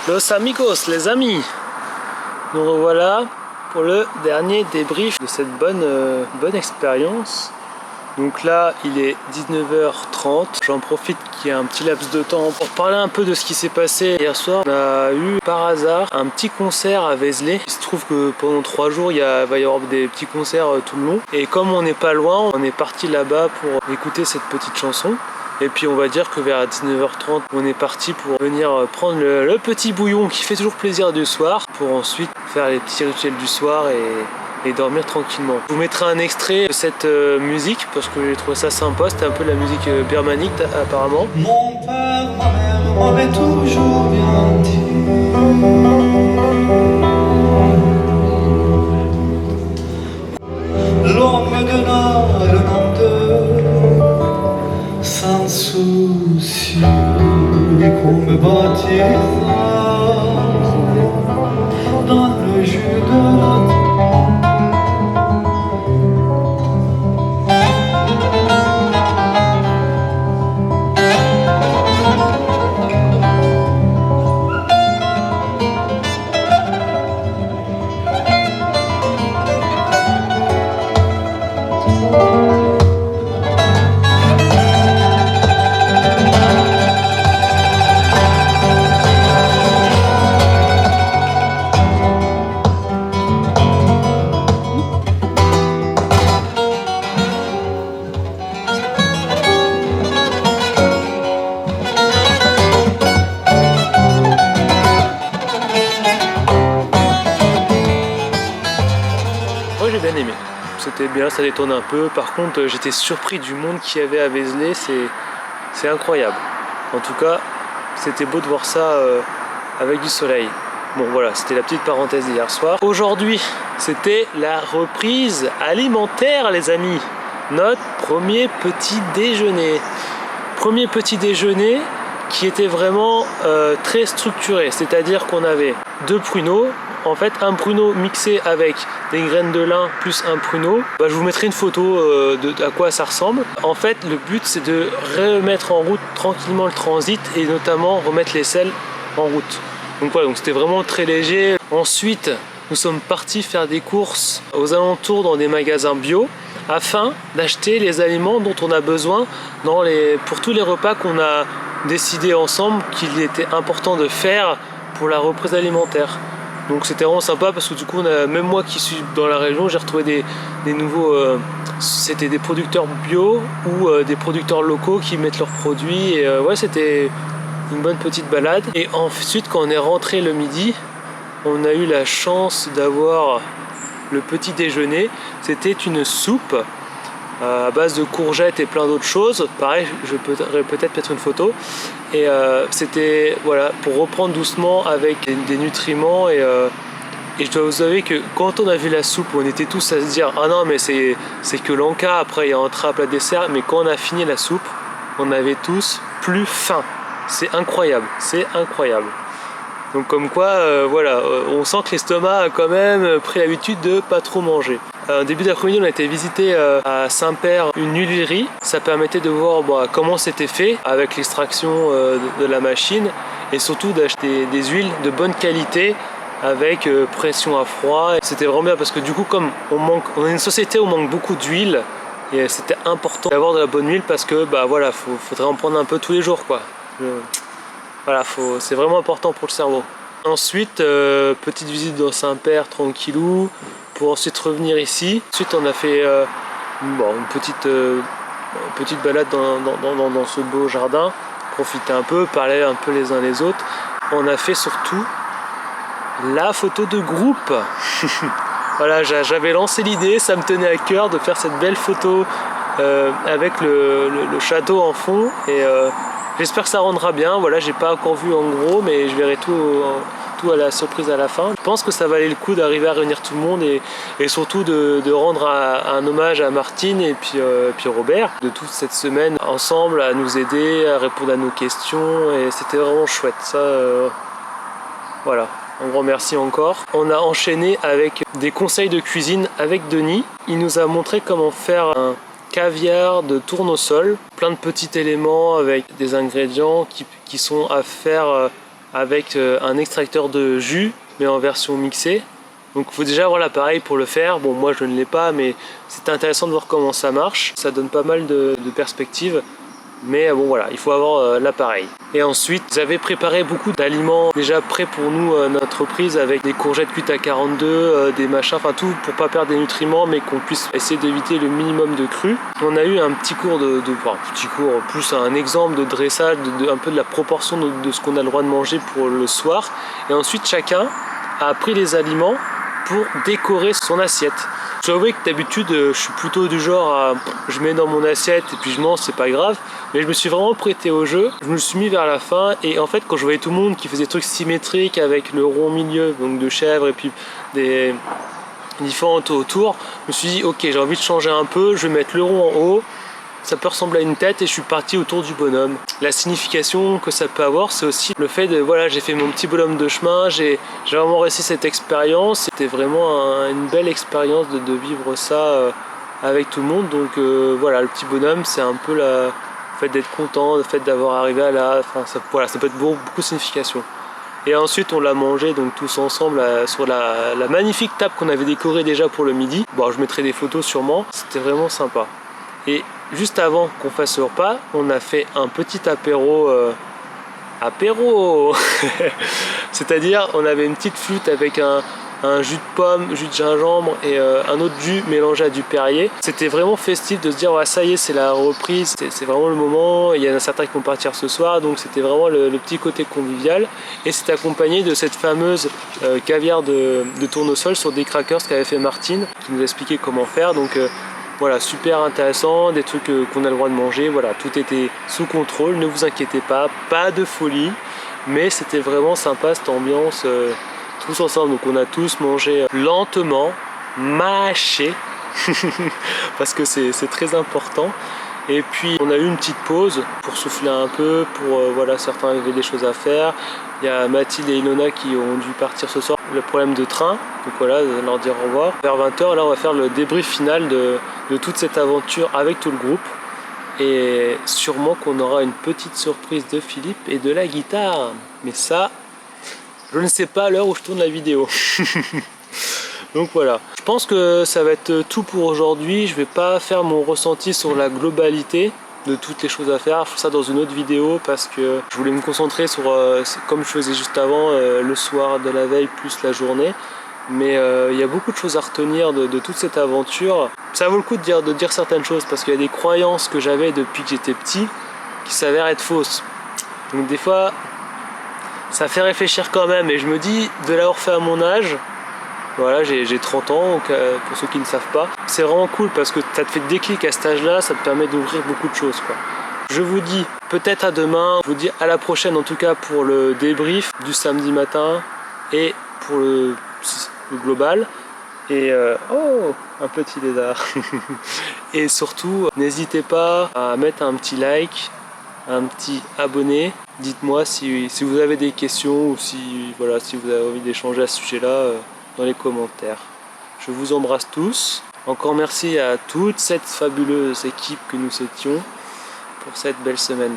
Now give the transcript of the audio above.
Los amigos, les amis, nous revoilà pour le dernier débrief de cette bonne expérience. Donc là il est 19h30, j'en profite qu'il y a un petit laps de temps pour parler un peu de ce qui s'est passé hier soir. On a eu par hasard un petit concert à Vézelay. Il se trouve que pendant 3 jours il va y avoir des petits concerts tout le long. Et comme on n'est pas loin, on est parti là-bas pour écouter cette petite chanson. Et puis on va dire que vers 19h30 on est parti pour venir prendre le petit bouillon qui fait toujours plaisir du soir, pour ensuite faire les petits rituels du soir et dormir tranquillement. Je vous mettrai un extrait de cette musique parce que j'ai trouvé ça sympa, c'était un peu la musique birmanique apparemment. Mon père, ma mère m'avaient toujours bien dit, l'on me donna le nom de sans souci et qu'on me baptisa dans le jus de la terre. Moi j'ai bien aimé, c'était bien, ça détonne un peu. Par contre j'étais surpris du monde qu'il y avait à Vézelay, c'est incroyable. En tout cas c'était beau de voir ça avec du soleil. Bon voilà, c'était la petite parenthèse d'hier soir. Aujourd'hui c'était la reprise alimentaire les amis. Notre premier petit déjeuner. Premier petit déjeuner qui était vraiment très structuré, c'est-à-dire qu'on avait 2 pruneaux. En fait, un pruneau mixé avec des graines de lin plus un pruneau. Je vous mettrai une photo à quoi ça ressemble. En fait, le but c'est de remettre en route tranquillement le transit et notamment remettre les selles en route. Donc voilà, donc c'était vraiment très léger. Ensuite, nous sommes partis faire des courses aux alentours dans des magasins bio afin d'acheter les aliments dont on a besoin pour tous les repas qu'on a décidé ensemble qu'il était important de faire pour la reprise alimentaire. Donc c'était vraiment sympa parce que du coup même moi qui suis dans la région, j'ai retrouvé des nouveaux c'était des producteurs bio ou des producteurs locaux qui mettent leurs produits et ouais, c'était une bonne petite balade. Et ensuite quand on est rentré le midi, on a eu la chance d'avoir le petit déjeuner. C'était une soupe à base de courgettes et plein d'autres choses. Pareil, je pourrais peut-être mettre une photo. Et c'était voilà, pour reprendre doucement avec des nutriments. Et je dois vous avouer que quand on a vu la soupe, on était tous à se dire ah non mais c'est que l'encas, après il y a un plat à dessert. Mais quand on a fini la soupe, on avait tous plus faim. C'est incroyable, c'est incroyable. Donc comme quoi, voilà, on sent que l'estomac a quand même pris l'habitude de pas trop manger. Début d'après-midi, on a été visiter à Saint-Père une huilerie. Ça permettait de voir comment c'était fait avec l'extraction de la machine et surtout d'acheter des huiles de bonne qualité avec pression à froid. C'était vraiment bien parce que du coup, comme on est une société où on manque beaucoup d'huile, et c'était important d'avoir de la bonne huile parce que voilà, faudrait en prendre un peu tous les jours quoi. Voilà, c'est vraiment important pour le cerveau. Ensuite, petite visite dans Saint-Père, tranquillou, pour ensuite revenir ici. Ensuite, on a fait une petite balade dans ce beau jardin, profiter un peu, parler un peu les uns les autres. On a fait surtout la photo de groupe. Voilà, j'avais lancé l'idée, ça me tenait à cœur de faire cette belle photo avec le château en fond et j'espère que ça rendra bien. Voilà, j'ai pas encore vu en gros, mais je verrai tout à la surprise à la fin. Je pense que ça valait le coup d'arriver à réunir tout le monde et surtout de rendre un hommage à Martine et puis Robert de toute cette semaine ensemble à nous aider, à répondre à nos questions et c'était vraiment chouette. Ça, voilà. Un grand merci encore. On a enchaîné avec des conseils de cuisine avec Denis. Il nous a montré comment faire un caviar de tournesol, plein de petits éléments avec des ingrédients qui sont à faire avec un extracteur de jus mais en version mixée. Donc il faut déjà avoir l'appareil pour le faire. Bon, moi je ne l'ai pas, mais c'est intéressant de voir comment ça marche. Ça donne pas mal de perspectives. Mais bon voilà, il faut avoir l'appareil. Et ensuite, j'avais préparé beaucoup d'aliments déjà prêts pour nous, notre entreprise, avec des courgettes cuites à 42, des machins, enfin tout pour pas perdre des nutriments, mais qu'on puisse essayer d'éviter le minimum de cru. On a eu un petit cours petit cours, plus un exemple de dressage, un peu de la proportion de ce qu'on a le droit de manger pour le soir. Et ensuite, chacun a appris les aliments pour décorer son assiette. Je dois avouer que d'habitude je suis plutôt du genre à je mets dans mon assiette et puis je mange, c'est pas grave, mais je me suis vraiment prêté au jeu. Je me suis mis vers la fin et en fait quand je voyais tout le monde qui faisait des trucs symétriques avec le rond milieu, donc de chèvre et puis des différentes autour, je me suis dit ok, j'ai envie de changer un peu, je vais mettre le rond en haut. Ça peut ressembler à une tête et je suis parti autour du bonhomme. La signification que ça peut avoir, c'est aussi le fait de voilà, j'ai fait mon petit bonhomme de chemin, j'ai vraiment réussi cette expérience. C'était vraiment une belle expérience de vivre ça avec tout le monde. Donc voilà, le petit bonhomme, c'est un peu le fait d'être content, le fait d'avoir arrivé à la fin. Voilà, ça peut être beaucoup de signification. Et ensuite on l'a mangé donc tous ensemble sur la magnifique table qu'on avait décorée déjà pour le midi. Bon, je mettrai des photos sûrement, c'était vraiment sympa. Et juste avant qu'on fasse le repas, on a fait un petit apéro. C'est-à-dire, on avait une petite flûte avec un jus de pomme, jus de gingembre et un autre jus mélangé à du Perrier. C'était vraiment festif de se dire, ouais, ça y est, c'est la reprise, c'est vraiment le moment. Il y en a certains qui vont partir ce soir, donc c'était vraiment le petit côté convivial. Et c'était accompagné de cette fameuse caviar de tournesol sur des crackers qu'avait fait Martine, qui nous a expliqué comment faire. Donc, voilà, super intéressant, des trucs qu'on a le droit de manger, voilà, tout était sous contrôle, ne vous inquiétez pas, pas de folie, mais c'était vraiment sympa cette ambiance, tous ensemble, donc on a tous mangé lentement, mâché, parce que c'est très important. Et puis on a eu une petite pause pour souffler un peu, pour voilà, certains avaient des choses à faire. Il y a Mathilde et Ilona qui ont dû partir ce soir, le problème de train, donc voilà, leur dire au revoir. Vers 20h, là on va faire le débrief final de toute cette aventure avec tout le groupe. Et sûrement qu'on aura une petite surprise de Philippe et de la guitare. Mais ça, je ne sais pas à l'heure où je tourne la vidéo. Donc voilà, je pense que ça va être tout pour aujourd'hui. Je vais pas faire mon ressenti sur la globalité de toutes les choses à faire. Je ferai ça dans une autre vidéo parce que je voulais me concentrer sur, comme je faisais juste avant, le soir de la veille plus la journée. Mais il y a beaucoup de choses à retenir de toute cette aventure. Ça vaut le coup de dire certaines choses parce qu'il y a des croyances que j'avais depuis que j'étais petit qui s'avèrent être fausses. Donc des fois, ça fait réfléchir quand même. Et je me dis, de l'avoir fait à mon âge, voilà, j'ai 30 ans, donc, pour ceux qui ne savent pas. C'est vraiment cool parce que ça te fait déclic à cet âge-là, ça te permet d'ouvrir beaucoup de choses, quoi. Je vous dis peut-être à demain, je vous dis à la prochaine en tout cas pour le débrief du samedi matin et pour le global. Et oh, un petit lézard. Et surtout, n'hésitez pas à mettre un petit like, un petit abonné. Dites-moi si vous avez des questions ou si, voilà, si vous avez envie d'échanger à ce sujet-là dans les commentaires. Je vous embrasse tous. Encore merci à toute cette fabuleuse équipe que nous étions pour cette belle semaine.